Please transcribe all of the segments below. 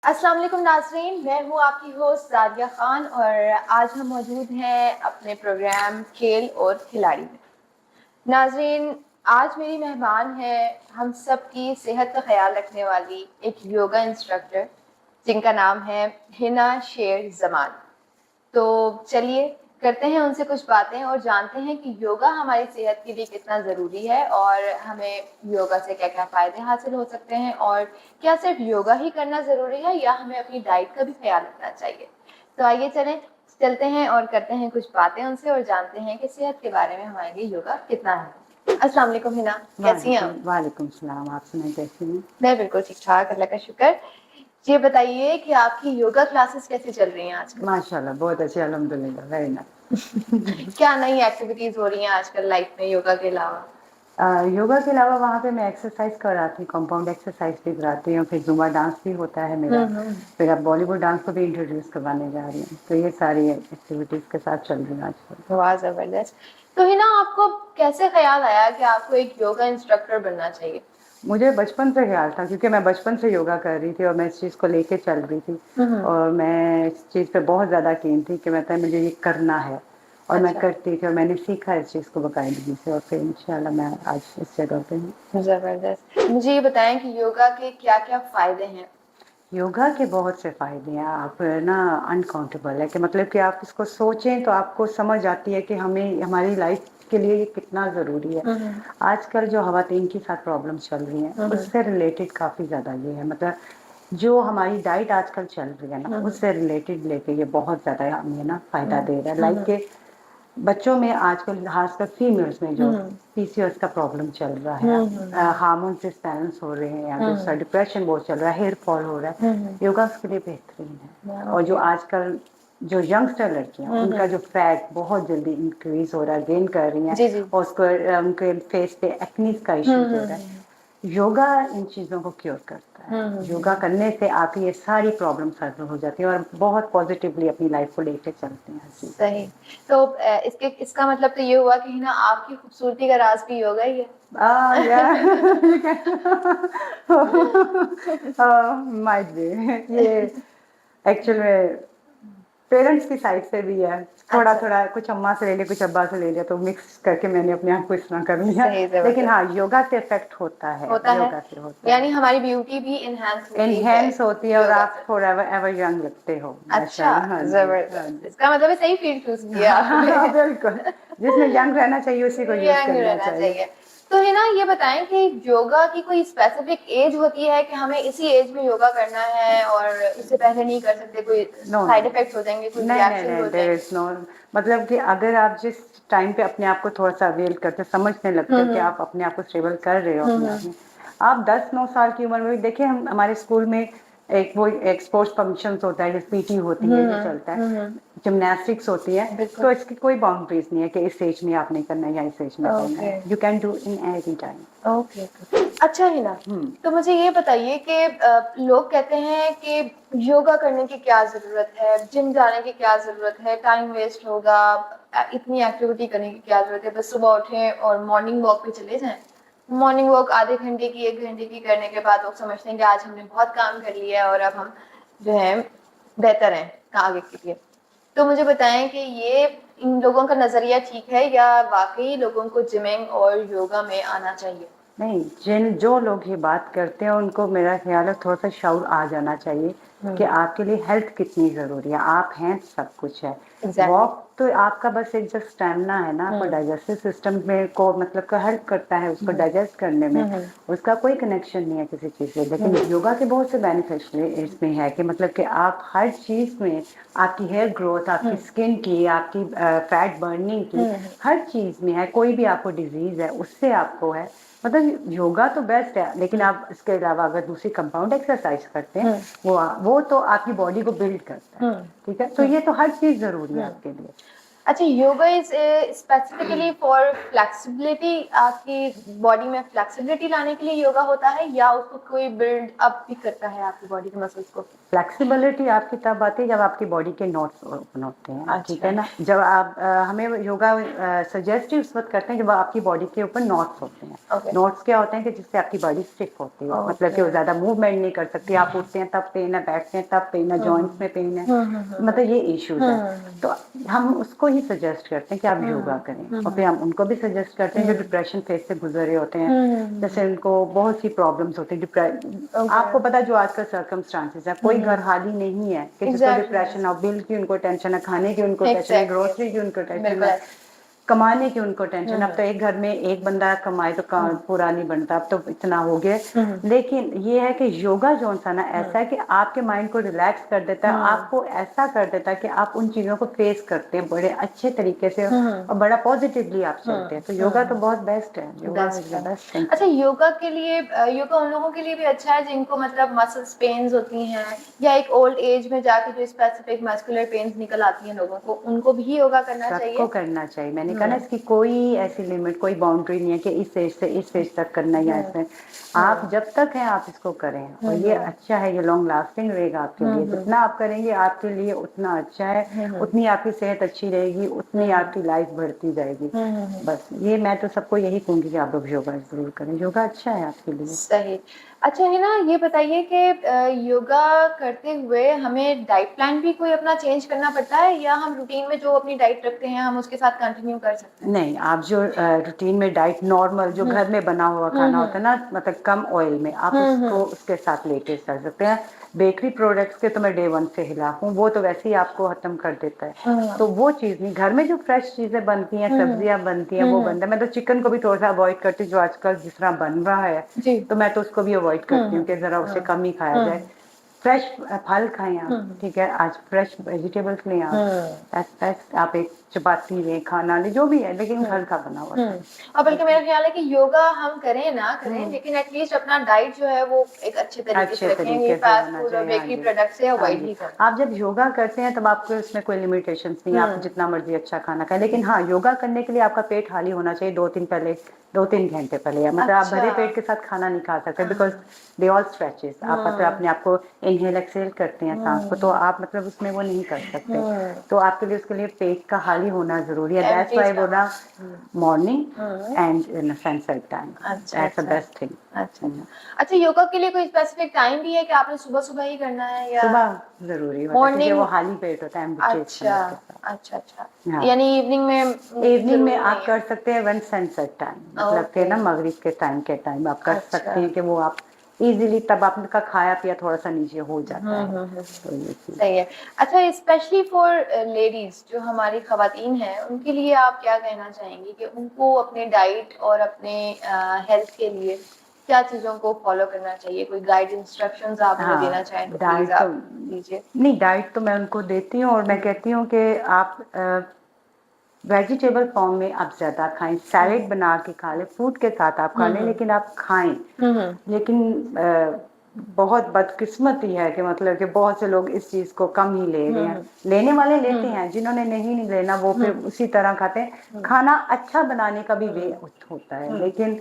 अस्सलाम वालेकुम नाज़रीन, मैं हूँ आपकी होस्ट जादिया खान और आज हम मौजूद हैं अपने प्रोग्राम खेल और खिलाड़ी में। नाज़रीन, आज मेरी मेहमान है हम सब की सेहत का ख्याल रखने वाली एक योगा इंस्ट्रक्टर जिनका नाम है हिना शेर जमान। तो चलिए करते हैं उनसे कुछ बातें और जानते हैं कि योगा हमारी सेहत के लिए कितना ज़रूरी है और हमें योगा से क्या क्या फ़ायदे हासिल हो सकते हैं और क्या सिर्फ योगा ही करना ज़रूरी है या हमें अपनी डाइट का भी ख्याल रखना चाहिए। तो आइए चलते हैं और करते हैं कुछ बातें उनसे और जानते हैं कि सेहत के बारे में हमारे लिए योगा कितना है। अस्सलाम वालेकुम हिना, कैसी हैं आप? वालेकुम सलाम। आप सुनाए कैसी हैं? मैं बिल्कुल ठीक ठाक, अल्लाह का शुक्र। ये बताइए कि आपकी योगा क्लासेस कैसी चल रही हैं आजकल? माशाल्लाह बहुत अच्छी, अल्हम्दुलिल्लाह, वेरी नाइस। क्या नई एक्टिविटीज हो रही हैं आजकल लाइफ में योगा के अलावा? योगा के अलावा वहाँ पे मैं एक्सरसाइज कराती हूँ, कंपाउंड एक्सरसाइज भी कराती हूँ, फिर जुम्बा डांस भी होता है मेरा। फिर अब बॉलीवुड डांस को भी इंट्रोड्यूस करवाने जा रही हूँ, तो ये सारी एक्टिविटीज के साथ चल रही हूँ आजकल। वाह, जबरदस्त। तो हिना, आपको कैसे ख्याल आया कि आपको एक योगा इंस्ट्रक्टर बनना चाहिए? मुझे बचपन से ख्याल था, क्योंकि मैं बचपन से योगा कर रही थी और मैं इस चीज़ को लेके चल रही थी और मैं इस चीज़ पे बहुत ज़्यादा कीन थी कि मतलब मुझे ये करना है और मैं अच्छा, करती थी और मैंने सीखा इस चीज़ को बाकायदगी से और फिर इंशाल्लाह मैं आज इस जगह पे हूँ। जबरदस्त। मुझे ये बताएं कि योगा के क्या क्या फायदे हैं? योगा के बहुत से फायदे हैं, आप ना अनकाउंटेबल है कि मतलब कि आप इसको सोचें तो आपको समझ आती है कि हमें हमारी लाइफ के लिए ये कितना ज़रूरी है। आजकल जो खवातीन के साथ प्रॉब्लम चल रही हैं उससे रिलेटेड काफ़ी ज़्यादा ये है, मतलब जो हमारी डाइट आजकल चल रही है ना उससे रिलेटेड लेके ये बहुत ज़्यादा हमें ना फ़ायदा दे रहा है। लाइक के बच्चों में आजकल खासकर फीमेल्स में जो पीसीओएस का प्रॉब्लम चल रहा है, हार्मोन्स डिसबैलेंस हो रहे हैं या दूसरा डिप्रेशन बहुत चल रहा है, हेयर फॉल हो रहा है, योगा उसके लिए बेहतरीन है। और जो आजकल जो यंगस्टर लड़कियां उनका जो फैट बहुत जल्दी इंक्रीज हो रहा है, गेन कर रही जी हैं जी। और उसको उनके फेस पे एक्नीज का इश्यूज हो रहा है, योगा इन चीज़ों को क्योर करता है। योगा करने से आपकी ये सारी प्रॉब्लम सॉल्व हो जाती है और बहुत पॉजिटिवली अपनी लाइफ को लेके चलते हैं हर चीज़। सही। तो इसका मतलब तो ये हुआ कि ना आपकी खूबसूरती का राज भी योगा ही है। माइट बी ये एक्चुअल में पेरेंट्स की साइड से भी है, थोड़ा अच्छा, थोड़ा कुछ अम्मा से ले लिया कुछ अब्बा से ले लिया तो मिक्स करके मैंने अपने आप को इस तरह कर लिया। सही, लेकिन हाँ, जबरदस्त। योगा से इफेक्ट होता है, होता है, योगा से होता यानी है, हमारी ब्यूटी भी इनहेंस होती है एनहेंस होती है और योगा आप से। फॉर एवर एवर यंग लगते हो अच्छा, माशाल्लाह। हाँ जी, हाँ जबरदस्त। जी। इसका मतलब है सही फील्ड चूज किया आपने। हाँ बिल्कुल, जिसमें यंग रहना चाहिए उसी को यूज यंग करना रहना चाहिए। चाहिए। तो है ना, ये बताएं कि योगा की कोई स्पेसिफिक एज होती है कि हमें इसी एज में योगा करना है और इससे पहले नहीं कर सकते, कोई नो साइड नो, इफेक्ट्स हो जाएंगे, कोई नहीं नहीं रिएक्शंस नहीं, हो देयर इज जाएंगे? नो, मतलब कि अगर आप जिस टाइम पे अपने आप को थोड़ा सा अवेल करते समझने लगते हो कि आप अपने आप को स्टेबल कर रहे हो अपने आप में, आप 10-9 साल की उम्र में भी देखिए, हम हमारे स्कूल में एक वो एक स्पोर्ट्स फंक्शंस होता है, जैसे पीटी होती है, ये चलता है, जिमनास्टिक्स होती है, बिल्कुल। तो इसकी कोई बाउंड्रीज नहीं है कि इस एज में आप नहीं करना है या इस एज में करना ओके है, you can do in any time. Okay okay. अच्छा है ना, तो मुझे ये बताइए कि लोग कहते हैं कि योगा करने की क्या जरूरत है, जिम जाने की क्या जरूरत है, टाइम वेस्ट होगा, इतनी एक्टिविटी करने की क्या जरूरत है, बस सुबह उठें और मॉर्निंग वॉक पे चले जाएं। मॉर्निंग वॉक आधे घंटे की, 1 घंटे की करने के बाद लोग समझते हैं कि आज हमने बहुत काम कर लिया है और अब हम जो है बेहतर हैं आगे के लिए। तो मुझे बताएं कि ये इन लोगों का नजरिया ठीक है या वाकई लोगों को जिमिंग और योगा में आना चाहिए? नहीं, जो लोग ये बात करते हैं उनको मेरा ख्याल है थोड़ा सा शऊर आ जाना चाहिए कि आपके लिए हेल्थ कितनी ज़रूरी है, आप हैं सब कुछ है। एग्जैक्टली। वॉक तो आपका बस एक जो स्टेमिना है ना, आपको डाइजेस्टिव सिस्टम में को मतलब का हेल्प करता है उसको डाइजेस्ट करने में, उसका कोई कनेक्शन नहीं है किसी चीज़ से। लेकिन योगा के बहुत से बेनिफिट्स इसमें है कि मतलब कि आप हर चीज़ में, आपकी हेयर ग्रोथ, आपकी स्किन की, आपकी फैट बर्निंग की, हर चीज़ में है, कोई भी आपको डिजीज़ है उससे आपको है, मतलब योगा तो बेस्ट है। लेकिन आप इसके अलावा अगर दूसरी कंपाउंड एक्सरसाइज करते हैं, वो तो आपकी बॉडी को बिल्ड करता है, ठीक है, तो ये तो हर चीज़ ज़रूरी है आपके लिए। अच्छा, yoga is specifically for flexibility, आपकी बॉडी में फ्लेक्सिबिलिटी लाने के लिए योगा होता है, या उसको कोई बिल्ड अप भी करता है आपकी बॉडी के मसल्स को? फ्लेक्सिबिलिटी आपकी तब आती है जब आपकी बॉडी के नॉट्स ओपन होते हैं, ठीक है ना। जब आप हमें योगा सजेस्ट ही उस वक्त करते हैं जब आपकी बॉडी के ऊपर नॉट्स होते हैं। नॉट्स क्या होते हैं कि जिससे आपकी बॉडी स्टिफ होती है, मतलब कि वो ज्यादा मूवमेंट नहीं कर सकती। आप उठते हैं तब पेन है, बैठते हैं तब पेन है, जॉइंट्स में पेन है, मतलब ये इश्यूज है। तो हम उसको ही सजेस्ट करते हैं कि आप योगा करें। और फिर हम उनको भी सजेस्ट करते हैं जो डिप्रेशन फेज से गुजर रहे होते हैं, जैसे उनको बहुत सी प्रॉब्लम्स होती है। आपको पता जो आजकल सर्कमस्टांसेस है, कोई घर खाली नहीं है कि जिसको डिप्रेशन हो। बिल की उनको टेंशन है, खाने की उनको टेंशन है, ग्रोसरी की उनको टेंशन है, कमाने की उनको टेंशन। अब तो एक घर में एक बंदा कमाए तो पूरा नहीं बनता, अब तो इतना हो गया। लेकिन ये है कि योगा जो सा ना ऐसा है कि आपके माइंड को रिलैक्स कर देता है, आपको ऐसा कर देता है कि आप उन चीजों को फेस करते हैं बड़े अच्छे तरीके से और बड़ा पॉजिटिवली आप चलते हैं। तो योगा तो बहुत बेस्ट है, yoga is the best thing. अच्छा, योगा के लिए योगा उन लोगों के लिए भी अच्छा है जिनको मतलब मसल्स पेन्स होती हैं, या एक ओल्ड एज में जाके जो स्पेसिफिक मस्कुलर पेन्स निकल आती हैं लोगों को, उनको भी योगा करना चाहिए? सबको करना चाहिए। मैंने कहा ना इसकी कोई ऐसी लिमिट, कोई बाउंड्री नहीं है कि इस एज से इस एज तक करना या ऐसे। आप जब तक हैं आप इसको करें और ये अच्छा है, ये लॉन्ग लास्टिंग रहेगा आपके लिए। जितना आप करेंगे आपके लिए उतना अच्छा है, उतनी आपकी सेहत अच्छी रहेगी, उतनी आपकी लाइफ बढ़ती जाएगी। बस ये मैं तो सबको यही कहूँगी कि आप लोग योगा जरूर करें, योगा अच्छा है आपके लिए। सही। अच्छा है ना, ये बताइए कि योगा करते हुए हमें डाइट प्लान भी कोई अपना चेंज करना पड़ता है, या हम रूटीन में जो अपनी डाइट रखते हैं हम उसके साथ कंटिन्यू कर सकते हैं? नहीं, आप जो रूटीन में डाइट नॉर्मल जो घर में बना हुआ खाना होता है ना, मतलब कम ऑयल में, आप उसको उसके साथ लेटेस्ट कर सकते हैं। बेकरी प्रोडक्ट्स के तो मैं डे 1 से खिलाफ हूँ, वो तो वैसे ही आपको खत्म कर देता है। तो वो चीज़ नहीं, घर में जो फ्रेश चीज़ें बनती हैं, सब्जियां बनती हैं, वो बनता है। मैं तो चिकन को भी थोड़ा सा अवॉइड करती हूँ, जो आजकल जिस तरह बन रहा है, तो मैं तो उसको भी अवॉइड करती हूँ कि ज़रा उसे कम ही खाया जाए। फ्रेश फल खाएं आप, ठीक है, आज फ्रेश वेजिटेबल्स लें आप, आप एक चपाती लें, खाना लें, जो भी है, लेकिन घर का बना हुआ। और बल्कि मेरा ख्याल है कि योगा हम करें ना करें, लेकिन एटलीस्ट अपना डाइट जो है वो एक अच्छे तरीके से रखें, ये फास्ट फूड और बेकरी प्रोडक्ट से अवॉइड ही करें। आप जब योगा करते हैं तब आपको इसमें कोई लिमिटेशंस नहीं, आप जितना मर्जी अच्छा खाना खाएं। लेकिन हाँ, योगा करने के लिए आपका पेट खाली होना चाहिए 2-3 घंटे पहले। मतलब आप भरे पेट के साथ खाना नहीं खा सकते, बिकॉज दे ऑल स्ट्रेचेस। आप मतलब अपने आप को इनहेल एक्सेल करते हैं सांस को, तो आप मतलब उसमें वो नहीं कर सकते। तो आपके लिए उसके लिए पेट का खाली होना जरूरी है। दैट्स व्हाई बोला morning and sunset time, that's the best thing. अच्छा, योगा के लिए कोई स्पेसिफिक टाइम भी है कि आपने सुबह सुबह ही करना है, या सुबह जरूरी होता है क्योंकि वो खाली पेट होता है। अच्छा, यानी इवनिंग में आप कर सकते हैं वन सनसेट टाइम, मतलब के ना मगरिब के टाइम आप कर सकते हैं कि वो आप इजीली, तब आपका खाया पिया थोड़ा सा नीचे हो जाता है। तो ये सही है। अच्छा, स्पेशली फॉर लेडीज जो हमारी खवातीन हैं, उनके लिए आप क्या कहना चाहेंगी कि उनको अपने डाइट और अपने हेल्थ के लिए क्या चीजों को फॉलो करना चाहिए? कोई गाइड इंस्ट्रक्शंस आप उन्हें देना चाहें तो प्लीज आप दीजिए। नहीं, डाइट तो मैं उनको देती हूँ और मैं कहती हूँ कि आप वेजिटेबल फॉर्म में आप ज्यादा खाएं, सैलेड बना के खा लें, फूड के साथ आप खा लें, लेकिन आप खाएं। लेकिन बहुत बदकिस्मती है कि मतलब कि बहुत से लोग इस चीज को कम ही ले रहे हैं। लेने वाले लेते हैं, जिन्होंने नहीं लेना वो फिर उसी तरह खाते हैं। खाना अच्छा बनाने का भी वे होता है, लेकिन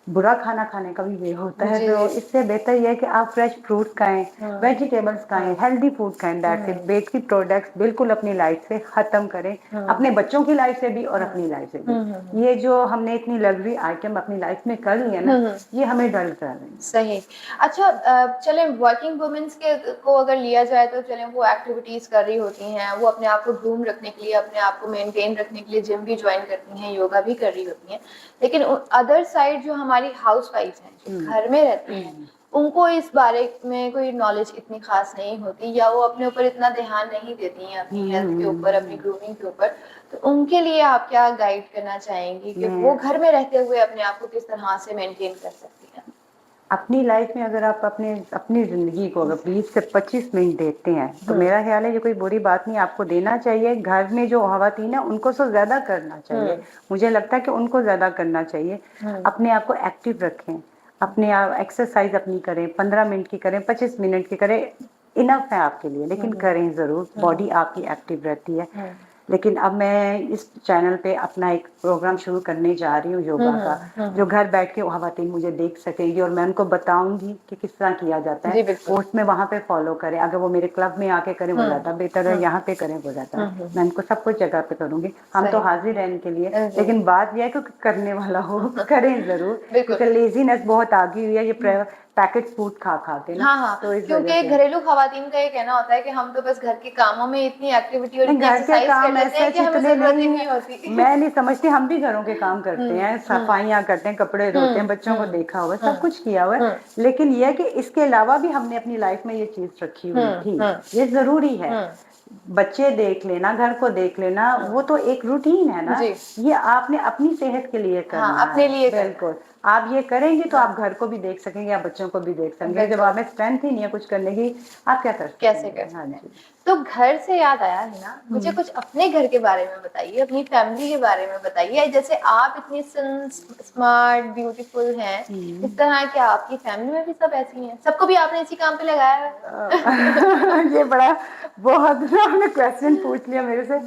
बुरा खाना खाने का भी वे होता है। तो इससे बेहतर यह है कि आप फ्रेश फ्रूट खाएं, वेजिटेबल्स खाएं, हेल्दी फूड खाएं। That's it. बेकरी प्रोडक्ट्स बिल्कुल अपनी लाइफ से खत्म करें, अपने बच्चों की लाइफ से भी और अपनी लाइफ से भी। ये जो हमने इतनी लग्जरी आइटम अपनी लाइफ में कर ली है ना, ये हमें डल कर रहे हैं। सही। अच्छा, चलें वर्किंग वुमेन्स के को अगर लिया जाए तो चलें वो एक्टिविटीज कर रही होती हैं, वो अपने आप को ग्रूम रखने के लिए, अपने आप को मेंटेन रखने के लिए जिम भी ज्वाइन करती हैं, योगा भी कर रही होती हैं, लेकिन अदर साइड जो हमारी हाउस वाइफ हैं जो घर में रहती हैं, उनको इस बारे में कोई नॉलेज इतनी खास नहीं होती, या वो अपने ऊपर इतना ध्यान नहीं देती हैं, अपनी हेल्थ के ऊपर, अपनी ग्रूमिंग के ऊपर। तो उनके लिए आप क्या गाइड करना चाहेंगी कि वो घर में रहते हुए अपने आप को किस तरह से मेंटेन कर सकती हैं? अपनी लाइफ में अगर आप अपनी जिंदगी को अगर 20 से 25 मिनट देते हैं तो मेरा ख्याल है ये कोई बुरी बात नहीं, आपको देना चाहिए। घर में जो खवातीन है उनको तो ज्यादा करना चाहिए, मुझे लगता है कि उनको ज्यादा करना चाहिए। अपने आप को एक्टिव रखें, अपने आप एक्सरसाइज अपनी करें, 15 मिनट की करें, 25 मिनट की करें, इनफ है आपके लिए, लेकिन करें जरूर। बॉडी आपकी एक्टिव रहती है। लेकिन अब मैं इस चैनल पे अपना एक प्रोग्राम शुरू करने जा रही हूँ योगा का, जो घर बैठ के ख़वातीन मुझे देख सकेंगी और मैं उनको बताऊंगी कि किस तरह किया जाता जी है। बिल्कुल। वो उसमें वहाँ पे फॉलो करें, अगर वो मेरे क्लब में आके करें वो ज़्यादा बेहतर है, यहाँ पे करें वो ज़्यादा है। मैं इनको सब कुछ जगह पे करूँगी, हम तो सही। हाजिर हैं इनके लिए, जी। लेकिन बात यह है कि करने वाला हो करें ज़रूर, बिल्कुल। क्योंकि लेजीनेस बहुत आ गई हुई है ये पैकेट फूड खा खा के ना। हाँ, हाँ, तो इस क्योंकि वजह से घरेलू ख़वातीन का ये कहना होता है कि हम तो बस घर के कामों में इतनी एक्टिविटी और नहीं, इतनी घर के एक्सरसाइज कर काम लेते हैं ऐसे कि हमें इतने ज़रूरत ही नहीं नहीं है। होती। मैं नहीं समझती, हम भी घरों के काम करते हैं, सफाइयाँ करते हैं, कपड़े धोते हैं, बच्चों को देखा हुआ है, सब कुछ किया हुआ है। लेकिन ये है कि इसके अलावा भी हमने अपनी लाइफ में ये चीज रखी हुई थी, ये जरूरी है। बच्चे देख लेना, घर को देख लेना, वो तो एक रूटीन है ना। जी। ये आपने अपनी सेहत के लिए करना हाँ, अपने है, लिए करना है। बिल्कुल। आप ये करेंगे तो आप घर को भी देख सकेंगे, आप बच्चों को भी देख सकेंगे। जब बिल्कुल। आप में स्ट्रेंथ ही नहीं है कुछ करने की, आप क्या कर कैसे सकेंगे? कर हाँ सकते हैं? जी। तो घर से याद आया है ना, मुझे कुछ अपने घर के बारे में बताइए, अपनी फैमिली के बारे में बताइए। जैसे आप इतनी स्मार्ट, ब्यूटीफुल हैं, इस तरह क्या आपकी फैमिली में भी सब ऐसी हैं? सबको भी आपने इसी काम पे लगाया है? ये बड़ा बहुत ना आपने क्वेश्चन पूछ लिया मेरे से।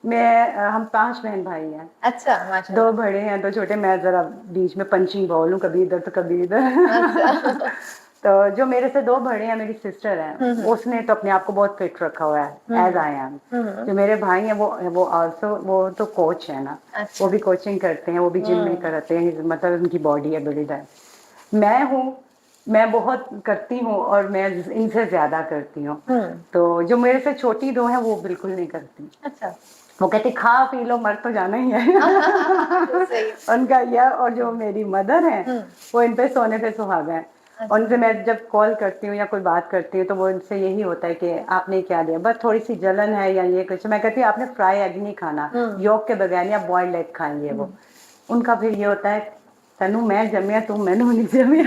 हम 5 बहन भाई हैं। अच्छा, 2 माशाल्लाह। बड़े हैं, 2 छोटे। मैं जरा बीच में पंचिंग बॉल हूँ, कभी इधर तो कभी इधर। अच्छा। तो जो मेरे से 2 बड़े हैं, मेरी सिस्टर है, उसने तो अपने आप को बहुत फिट रखा हुआ है, एज आई एम। जो मेरे भाई हैं वो आल्सो वो तो कोच है ना, अच्छा। वो भी कोचिंग करते हैं, वो भी जिम में करते हैं, मतलब उनकी बॉडी है बिल्ड है। मैं हूँ, मैं बहुत करती हूँ और मैं इनसे ज्यादा करती हूँ। तो जो मेरे से छोटी 2 हैं वो बिल्कुल नहीं करती। अच्छा। वो कहती खा पी लो, मर तो जाना ही है। सही। उनका यह, और जो मेरी मदर है वो इन पे सोने पे सुहागा है। अच्छा। उनसे मैं जब कॉल करती हूँ या कोई बात करती हूँ तो वो उनसे यही होता है कि आपने क्या दिया, बस थोड़ी सी जलन है या ये कुछ। मैं कहती हूँ आपने फ्राई एग नहीं खाना, योग के बगैर या बॉइल्ड एग खाएंगे वो। उनका फिर ये होता है तनु मैं जमिया तू मैनू नहीं जमिया।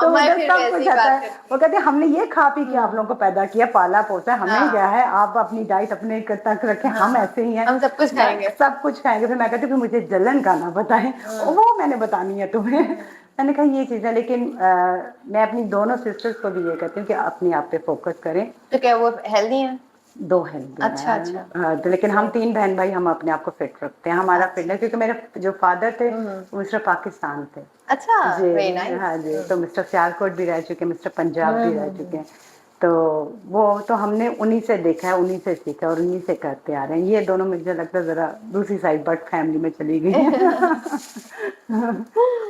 तो मैं उधर फिर सब वैसे कुछ ही आता बात है। करती वो कहते हैं हमने ये खा पी के आप लोगों को पैदा किया, पाला पोसा, हमें क्या है, आप अपनी डाइट अपने तक रखें, हम ऐसे ही हैं, हम सब कुछ खाएंगे। सब कुछ खाएंगे। फिर मैं कहती हूँ मुझे जलन का ना बताएं, वो मैंने बतानी है तुम्हें। मैंने कहा ये चीज़ है, लेकिन मैं अपनी दोनों सिस्टर्स को भी ये कहती हूँ कि अपने आप पे फोकस करें। तो क्या वो हेल्दी हैं? 2 हेल्दी अच्छा, हैं। अच्छा। तो लेकिन हम 3 बहन भाई हम अपने आप को फिट रखते हैं। हमारा फिटनेस, क्योंकि मेरे जो फादर थे वो मिस्टर पाकिस्तान थे। अच्छा, जी, वेरी नाइस। हाँ जी। तो मिस्टर सियालकोट भी रह चुके हैं, मिस्टर पंजाब भी रह चुके हैं। तो वो तो हमने उन्हीं से देखा है, उन्हीं से सीखा और उन्हीं से करते आ रहे हैं। ये दोनों मुझे लगता है जरा दूसरी साइड बट फैमिली में चली गई है।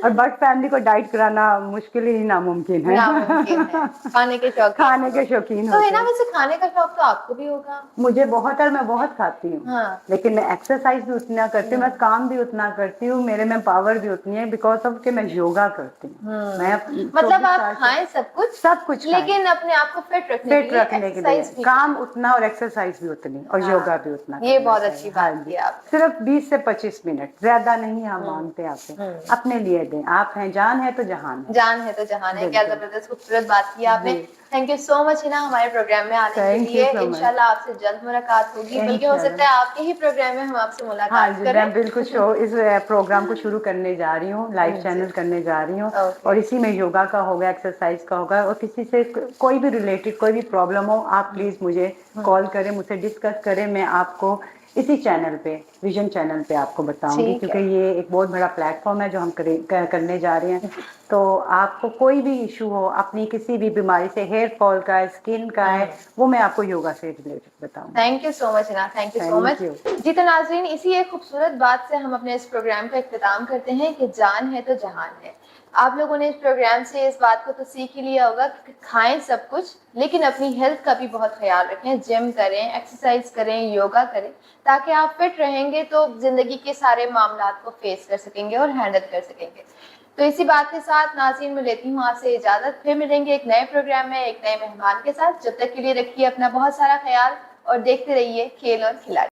और बट फैमिली को डाइट कराना मुश्किल ही नामुमकिन है। नामुमकिन है, खाने के शौकीन खाने के हो। शौकीन तो है होते ना, हैं। वैसे खाने का शौक तो आपको भी होगा। मुझे बहुत, और मैं बहुत खाती हूँ। हाँ। लेकिन मैं एक्सरसाइज भी उतना करती हूँ, मैं काम भी उतना करती हूँ, मेरे में पावर भी उतनी है बिकॉज ऑफ कि मैं योगा करती हूँ। मैं मतलब 24 आप साल से खाएं सब कुछ खाएं, लेकिन अपने आप को फिट रखने के फिट लिए रखने के लिए एक्सरसाइज भी काम उतना और एक्सरसाइज भी उतनी और हाँ, योगा भी उतना ये करना बहुत चाहिए। अच्छी हाँ बात जी, की आपने। सिर्फ 20 से 25 मिनट, ज्यादा नहीं हम मांगते आपसे, अपने लिए दें। आप हैं, जान है तो जहान है। जान है तो जहान है। क्या बिल्कुल। जबरदस्त खूबसूरत बात की आपने। जी, thank you so much Hina हमारे प्रोग्राम में आने के थैंक यू लिए। So much. इंशाल्लाह आपसे जल्द मुलाकात होगी, बल्कि हो सकता इंशाल्लाह। है आपके ही प्रोग्राम में हम आपसे हाँ मुलाकात जी, करें। मैं बिल्कुल इस प्रोग्राम को शुरू करने जा रही हूँ, लाइव चैनल करने जा रही हूँ। ओके। और इसी में योगा का होगा, एक्सरसाइज का होगा, और किसी से कोई भी रिलेटेड कोई भी प्रॉब्लम हो, आप प्लीज़ मुझे कॉल करें, मुझसे डिस्कस करें। मैं आपको इसी चैनल पे, विजन चैनल पे आपको बताऊंगी, ठीक क्योंकि है। ये एक बहुत बड़ा प्लेटफॉर्म है जो हम करने जा रहे हैं। तो आपको कोई भी इशू हो अपनी किसी भी बीमारी से, हेयर फॉल का है, स्किन का है, वो मैं आपको योगा से रिलेटेड बताऊंगी। Thank you so much Hina, thank you so much. Thank you. जी तो नाज़रीन, इसी एक खूबसूरत बात से हम अपने इस प्रोग्राम का इख्तिताम करते हैं कि जान है तो जहान है। आप लोगों ने इस प्रोग्राम से इस बात को तो सीख ही लिया होगा कि खाएं सब कुछ, लेकिन अपनी हेल्थ का भी बहुत ख्याल रखें। जिम करें, एक्सरसाइज करें, योगा करें, ताकि आप फिट रहेंगे तो जिंदगी के सारे मामलात को फेस कर सकेंगे और हैंडल कर सकेंगे। तो इसी बात के साथ नाज़रीन, मैं लेती हूँ आपसे इजाज़त। फिर मिलेंगे एक नए प्रोग्राम में एक नए मेहमान के साथ। जब तक के लिए रखिए अपना बहुत सारा ख्याल और देखते रहिए खेल और खिलाड़ी।